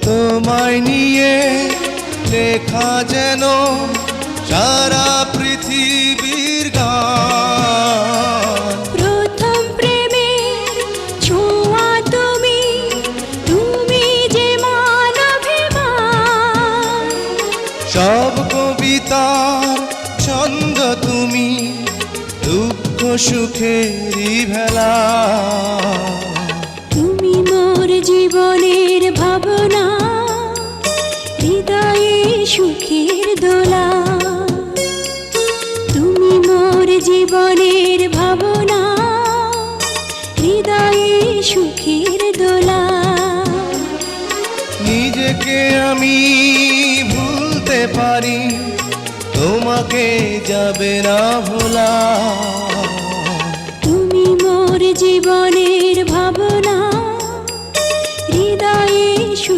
তোমায় নিয়ে লেখা যেন সারা পৃথিবীর গান। প্রথম প্রেমের ছোঁয়া তুমি, তুমি যে মানবিমান। সব কবিতার ছন্দ তুমি, দুঃখ সুখেরই ভেলা। তুমি মোর জীবনের ভাবনা, হৃদয়ে সুখের দোলা। তুমি মোর জীবনের ভাবনা, হৃদয়ে সুখের দোলা। নিজেকে আমি ভুলতে পারি, তোমাকে যাবে না ভোলা। তুমি মোর জীবনের ভাবনা, হৃদয়ে